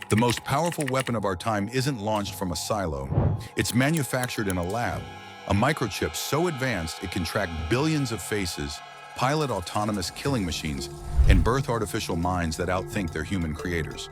The most powerful weapon of our time isn't launched from a silo. It's manufactured in a lab, a microchip so advanced it can track billions of faces, pilot autonomous killing machines, and birth artificial minds that outthink their human creators.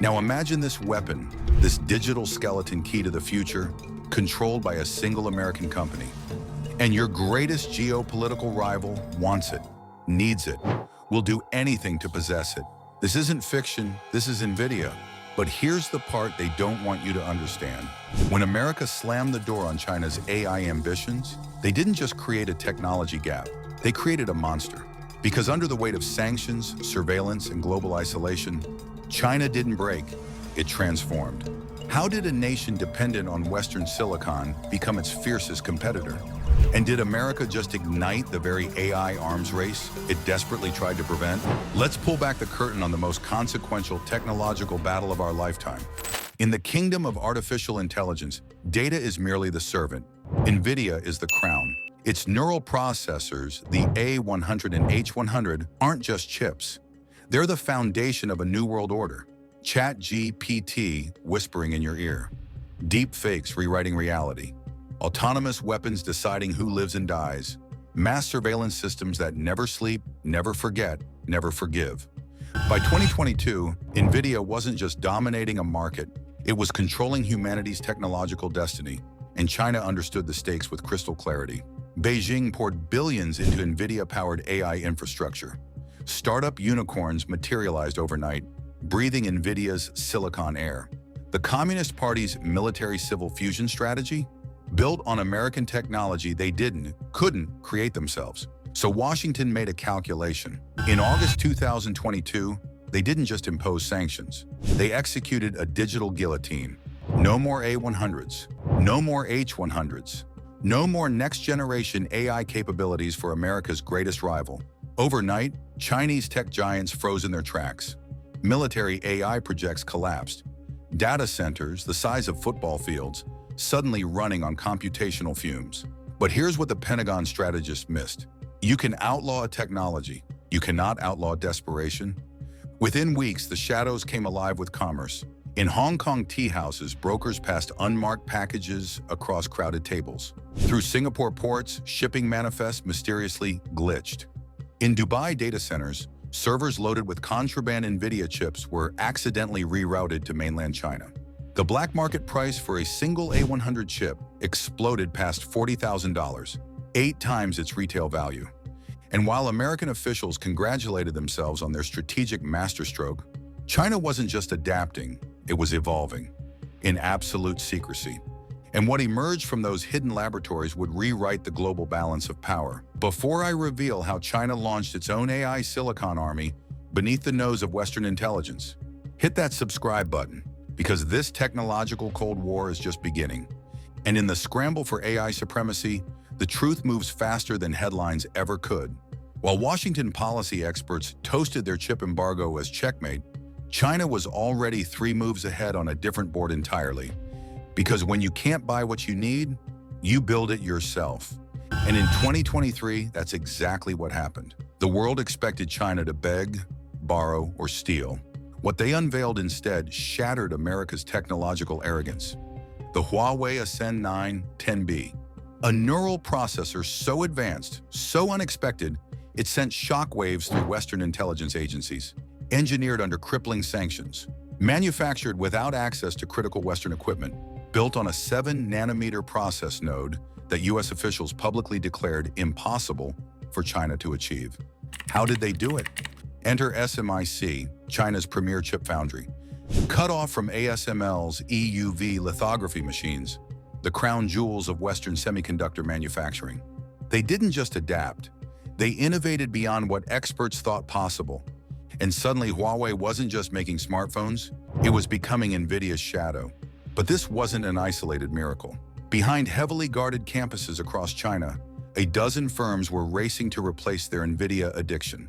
Now imagine this weapon, this digital skeleton key to the future, controlled by a single American company. And your greatest geopolitical rival wants it, needs it, will do anything to possess it. This isn't fiction, this is Nvidia. But here's the part they don't want you to understand. When America slammed the door on China's AI ambitions, they didn't just create a technology gap, they created a monster. Because under the weight of sanctions, surveillance, and global isolation, China didn't break, it transformed. How did a nation dependent on Western silicon become its fiercest competitor? And did America just ignite the very AI arms race it desperately tried to prevent? Let's pull back the curtain on the most consequential technological battle of our lifetime. In the kingdom of artificial intelligence, data is merely the servant. Nvidia is the crown. Its neural processors, the A100 and H100, aren't just chips. They're the foundation of a new world order. ChatGPT whispering in your ear. Deep fakes rewriting reality. Autonomous weapons deciding who lives and dies. Mass surveillance systems that never sleep, never forget, never forgive. By 2022, Nvidia wasn't just dominating a market, it was controlling humanity's technological destiny, and China understood the stakes with crystal clarity. Beijing poured billions into Nvidia-powered AI infrastructure. Startup unicorns materialized overnight, breathing Nvidia's silicon air. The Communist Party's military-civil fusion strategy? Built on American technology they couldn't create themselves. So Washington made a calculation. In August 2022, they didn't just impose sanctions. They executed a digital guillotine. No more A100s, no more H100s, no more next-generation AI capabilities for America's greatest rival. Overnight, Chinese tech giants froze in their tracks. Military AI projects collapsed. Data centers, the size of football fields, suddenly running on computational fumes. But here's what the Pentagon strategists missed. You can outlaw a technology. You cannot outlaw desperation. Within weeks, the shadows came alive with commerce. In Hong Kong tea houses, brokers passed unmarked packages across crowded tables. Through Singapore ports, shipping manifests mysteriously glitched. In Dubai data centers, servers loaded with contraband Nvidia chips were accidentally rerouted to mainland China. The black market price for a single A100 chip exploded past $40,000, 8 times its retail value. And while American officials congratulated themselves on their strategic masterstroke, China wasn't just adapting, it was evolving, in absolute secrecy. And what emerged from those hidden laboratories would rewrite the global balance of power. Before I reveal how China launched its own AI silicon army beneath the nose of Western intelligence, hit that subscribe button, because this technological Cold War is just beginning. And in the scramble for AI supremacy, the truth moves faster than headlines ever could. While Washington policy experts toasted their chip embargo as checkmate, China was already 3 moves ahead on a different board entirely. Because when you can't buy what you need, you build it yourself. And in 2023, that's exactly what happened. The world expected China to beg, borrow, or steal. What they unveiled instead shattered America's technological arrogance. The Huawei Ascend 9 10B, a neural processor so advanced, so unexpected, it sent shockwaves through Western intelligence agencies. Engineered under crippling sanctions, manufactured without access to critical Western equipment, built on a 7-nanometer process node that U.S. officials publicly declared impossible for China to achieve. How did they do it? Enter SMIC, China's premier chip foundry. Cut off from ASML's EUV lithography machines, the crown jewels of Western semiconductor manufacturing. They didn't just adapt, they innovated beyond what experts thought possible. And suddenly Huawei wasn't just making smartphones, it was becoming Nvidia's shadow. But this wasn't an isolated miracle. Behind heavily guarded campuses across China, a dozen firms were racing to replace their Nvidia addiction.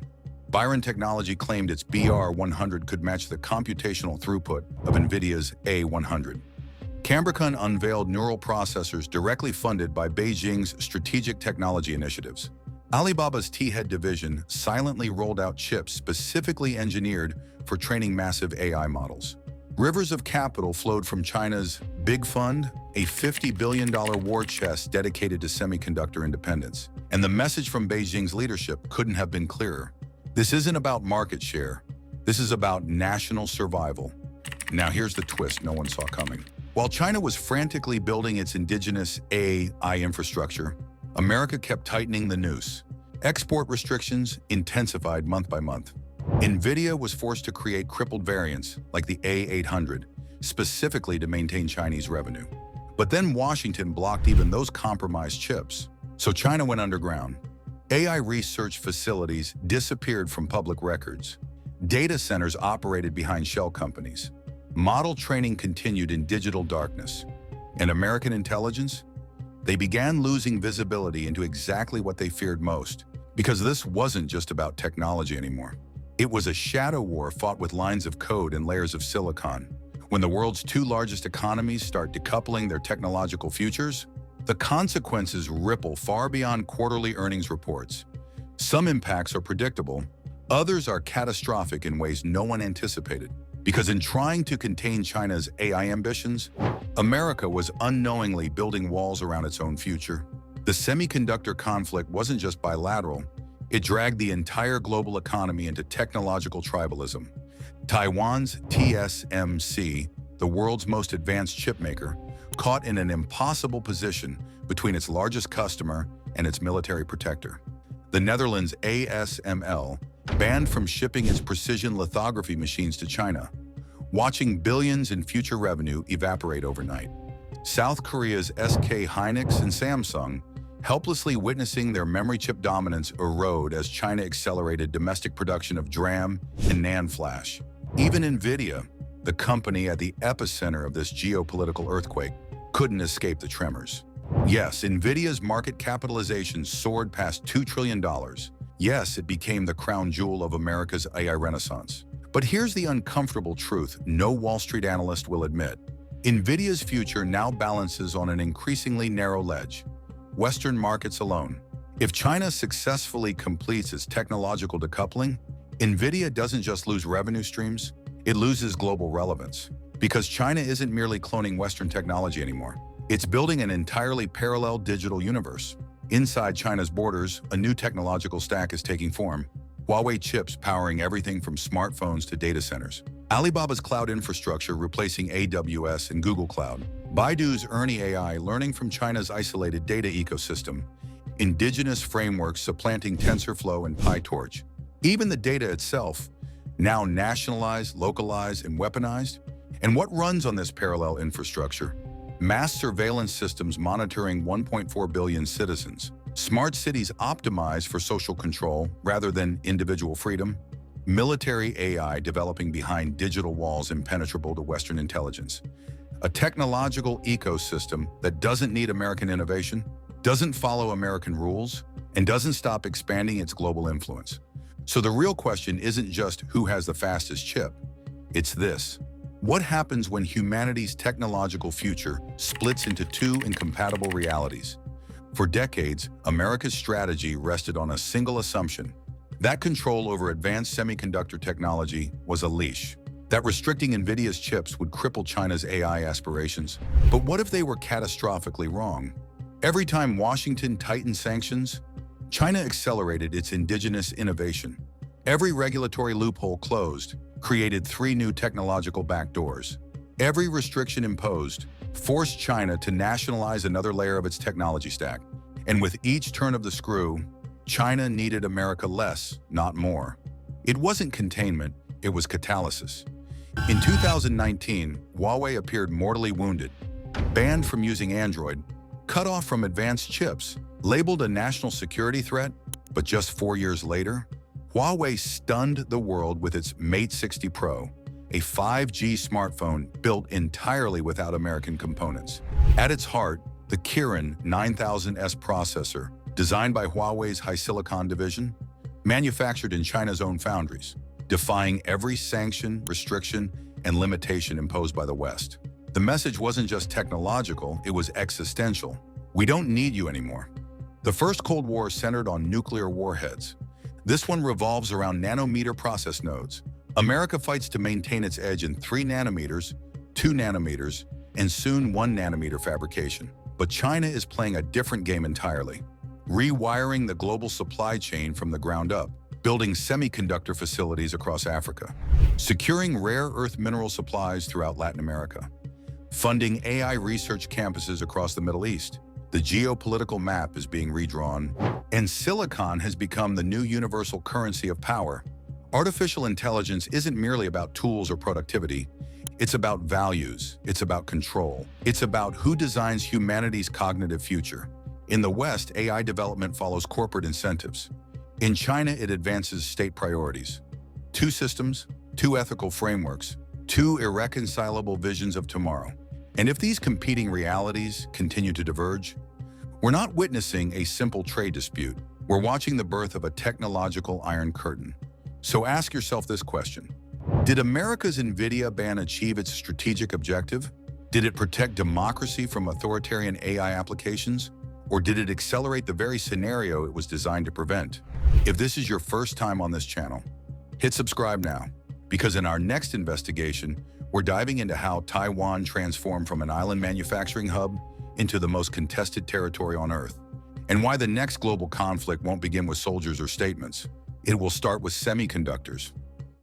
Byron Technology claimed its BR100 could match the computational throughput of Nvidia's A100. Cambricon unveiled neural processors directly funded by Beijing's strategic technology initiatives. Alibaba's T-Head division silently rolled out chips specifically engineered for training massive AI models. Rivers of capital flowed from China's Big Fund, a $50 billion war chest dedicated to semiconductor independence. And the message from Beijing's leadership couldn't have been clearer. This isn't about market share. This is about national survival. Now here's the twist no one saw coming. While China was frantically building its indigenous AI infrastructure, America kept tightening the noose. Export restrictions intensified month by month. Nvidia was forced to create crippled variants like the A800, specifically to maintain Chinese revenue. But then Washington blocked even those compromised chips. So China went underground. AI research facilities disappeared from public records. Data centers operated behind shell companies. Model training continued in digital darkness. And American intelligence? They began losing visibility into exactly what they feared most, because this wasn't just about technology anymore. It was a shadow war fought with lines of code and layers of silicon. When the world's two largest economies start decoupling their technological futures, the consequences ripple far beyond quarterly earnings reports. Some impacts are predictable, others are catastrophic in ways no one anticipated. Because in trying to contain China's AI ambitions, America was unknowingly building walls around its own future. The semiconductor conflict wasn't just bilateral, it dragged the entire global economy into technological tribalism. Taiwan's TSMC, the world's most advanced chipmaker, caught in an impossible position between its largest customer and its military protector. The Netherlands' ASML banned from shipping its precision lithography machines to China, watching billions in future revenue evaporate overnight. South Korea's SK Hynix and Samsung helplessly witnessing their memory chip dominance erode as China accelerated domestic production of DRAM and NAND flash. Even Nvidia, the company at the epicenter of this geopolitical earthquake, couldn't escape the tremors. Yes, Nvidia's market capitalization soared past $2 trillion. Yes, it became the crown jewel of America's AI renaissance. But here's the uncomfortable truth no Wall Street analyst will admit. Nvidia's future now balances on an increasingly narrow ledge. Western markets alone. If China successfully completes its technological decoupling, Nvidia doesn't just lose revenue streams, it loses global relevance. Because China isn't merely cloning Western technology anymore. It's building an entirely parallel digital universe. Inside China's borders, a new technological stack is taking form. Huawei chips powering everything from smartphones to data centers. Alibaba's cloud infrastructure replacing AWS and Google Cloud. Baidu's Ernie AI learning from China's isolated data ecosystem. Indigenous frameworks supplanting TensorFlow and PyTorch. Even the data itself, now nationalized, localized, and weaponized. And what runs on this parallel infrastructure? Mass surveillance systems monitoring 1.4 billion citizens. Smart cities optimized for social control rather than individual freedom. Military AI developing behind digital walls impenetrable to Western intelligence. A technological ecosystem that doesn't need American innovation, doesn't follow American rules, and doesn't stop expanding its global influence. So the real question isn't just who has the fastest chip, it's this. What happens when humanity's technological future splits into two incompatible realities? For decades, America's strategy rested on a single assumption. That control over advanced semiconductor technology was a leash. That restricting Nvidia's chips would cripple China's AI aspirations. But what if they were catastrophically wrong? Every time Washington tightened sanctions, China accelerated its indigenous innovation. Every regulatory loophole closed, created 3 new technological backdoors. Every restriction imposed forced China to nationalize another layer of its technology stack. And with each turn of the screw, China needed America less, not more. It wasn't containment, it was catalysis. In 2019, Huawei appeared mortally wounded, banned from using Android, cut off from advanced chips, labeled a national security threat, but just 4 years later, Huawei stunned the world with its Mate 60 Pro, a 5G smartphone built entirely without American components. At its heart, the Kirin 9000S processor, designed by Huawei's HiSilicon division, manufactured in China's own foundries, defying every sanction, restriction, and limitation imposed by the West. The message wasn't just technological, it was existential. We don't need you anymore. The first Cold War centered on nuclear warheads. This one revolves around nanometer process nodes, America fights to maintain its edge in 3 nanometers, 2 nanometers, and soon 1 nanometer fabrication. But China is playing a different game entirely, rewiring the global supply chain from the ground up, building semiconductor facilities across Africa, securing rare earth mineral supplies throughout Latin America, funding AI research campuses across the Middle East. The geopolitical map is being redrawn, and silicon has become the new universal currency of power. Artificial intelligence isn't merely about tools or productivity. It's about values. It's about control. It's about who designs humanity's cognitive future. In the West, AI development follows corporate incentives. In China, it advances state priorities. 2 systems, 2 ethical frameworks, 2 irreconcilable visions of tomorrow. And if these competing realities continue to diverge, we're not witnessing a simple trade dispute. We're watching the birth of a technological iron curtain. So ask yourself this question. Did America's Nvidia ban achieve its strategic objective? Did it protect democracy from authoritarian AI applications? Or did it accelerate the very scenario it was designed to prevent? If this is your first time on this channel, hit subscribe now, because in our next investigation, we're diving into how Taiwan transformed from an island manufacturing hub into the most contested territory on Earth, and why the next global conflict won't begin with soldiers or statements. It will start with semiconductors.